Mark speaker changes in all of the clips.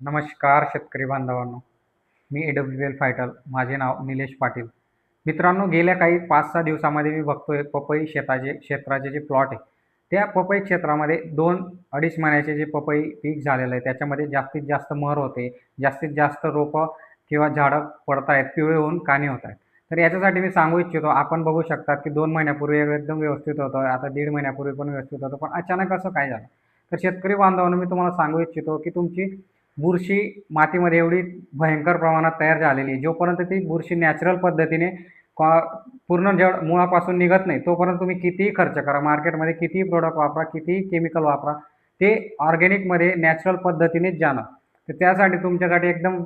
Speaker 1: नमस्कार शेतकरी बांधवांनो. मी AWL फायटर. माझे नाव निलेश पाटील. मित्रांनो, गेल्या काही 5-6 दिवसामध्ये मी बघतोय पपई क्षेत्राचे जे प्लॉट आहे, त्या पपई क्षेत्रामध्ये 2-2.5 महिन्याचे जे पपई पीक झालेलं आहे, त्याच्यामध्ये जास्तीत जास्त मर होते. जास्तीत जास्त रोपं किंवा झाडं पडतायत, पिवळे होऊन काणे होत आहेत. तर याच्यासाठी मी सांगू इच्छितो, आपण बघू शकता की 2 महिन्यापूर्वी एकदम व्यवस्थित होतं. आता 1.5 महिन्यापूर्वी पण व्यवस्थित होतं. पण अचानक असं काय झालं? तर शेतकरी बांधवांनो, मी तुम्हाला सांगू इच्छितो की तुमची बुरशी मातीमध्ये एवढी भयंकर प्रमाणात तयार झालेली आहे. जोपर्यंत ती बुरशी नॅचरल पद्धतीने कॉ पूर्ण जड मुळापासून निघत नाही, तोपर्यंत तुम्ही कितीही खर्च करा, मार्केटमध्ये कितीही प्रॉडक्ट वापरा, कितीही केमिकल वापरा, ते ऑर्गॅनिकमध्ये नॅचरल पद्धतीनेच जाणार. तर त्यासाठी तुमच्यासाठी एकदम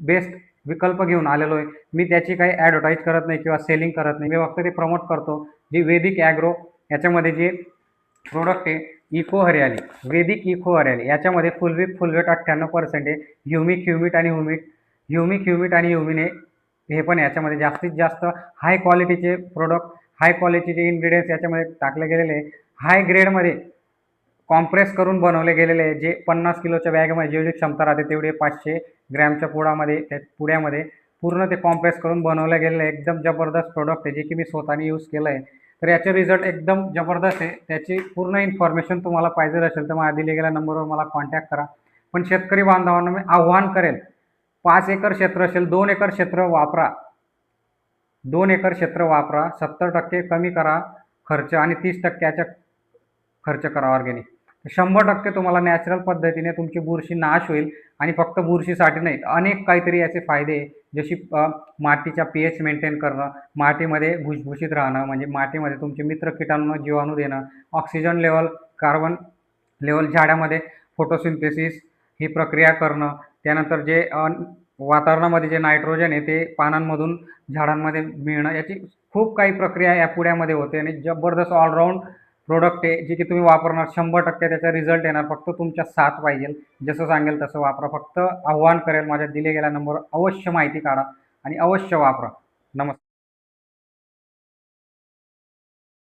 Speaker 1: बेस्ट विकल्प घेऊन आलेलो आहे. मी त्याची काही ॲडव्हर्टाइज करत नाही किंवा सेलिंग करत नाही. मी फक्त ते प्रमोट करतो. जी वैदिक ॲग्रो याच्यामध्ये जे प्रॉडक्ट आहे, इको हरियाली, वैदिक इको हरियाली याच्यामध्ये फुलवेट 98% आहे. ह्युमिक आणि ह्युमिन हे पण याच्यामध्ये जास्तीत जास्त हाय क्वालिटीचे प्रॉडक्ट, हाय क्वालिटीचे इन्ग्रीडियंट्स याच्यामध्ये टाकले गेलेले आहे. हाय ग्रेडमध्ये कॉम्प्रेस करून बनवले गेलेले आहे. जे 50 किलोच्या बॅगमध्ये जेवढी क्षमता राहते तेवढे 500 ग्रॅमच्या पुड्यामध्ये पूर्ण ते कॉम्प्रेस करून बनवलं गेलेलं आहे. एकदम जबरदस्त प्रॉडक्ट आहे, जे की मी स्वतःने यूज केलं आहे. तर याचे रिझल्ट एकदम जबरदस्त आहे. त्याची पूर्ण इन्फॉर्मेशन तुम्हाला पाहिजे असेल तर माझ्या दिल्या गेलेल्या नंबरवर मला कॉन्टॅक्ट करा. पण शेतकरी बांधवांना मी आव्हान करेल, 5 एकर क्षेत्र असेल, 2 एकर क्षेत्र वापरा. 2 एकर क्षेत्र वापरा. 70% कमी करा खर्च आणि 30% याच्या खर्च करा ऑर्गॅनिक. 100% तुम्हाला नॅचरल पद्धतीने तुमची बुरशी नाश होईल आणि फक्त बुरशीसाठी नाही, अनेक काहीतरी याचे फायदे आहे. जशी मातीचा pH मेंटेन करणं, मातीमध्ये भुसभुशीत राहणं, म्हणजे मातीमध्ये तुमचे मित्र कीटाणूंना जीवाणू देणं, ऑक्सिजन लेव्हल, कार्बन लेव्हल झाडामध्ये फोटोसिंथेसिस ही प्रक्रिया करणं, त्यानंतर जे वातावरणामध्ये जे नायट्रोजन आहे ते पानांमधून झाडांमध्ये मिळणं, याची खूप काही प्रक्रिया या पुड्यामध्ये होते आणि जबरदस्त ऑलराऊंड प्रॉडक्ट आहे, जे की तुम्ही वापरणार 100% त्याचा रिझल्ट येणार. फक्त तुमच्या साथ पाहिजे. जसं सांगेल तसं वापरा. फक्त आव्हान करेल, माझ्या दिल्या गेल्या नंबरवर अवश्य माहिती काढा आणि अवश्य वापरा. नमस्कार.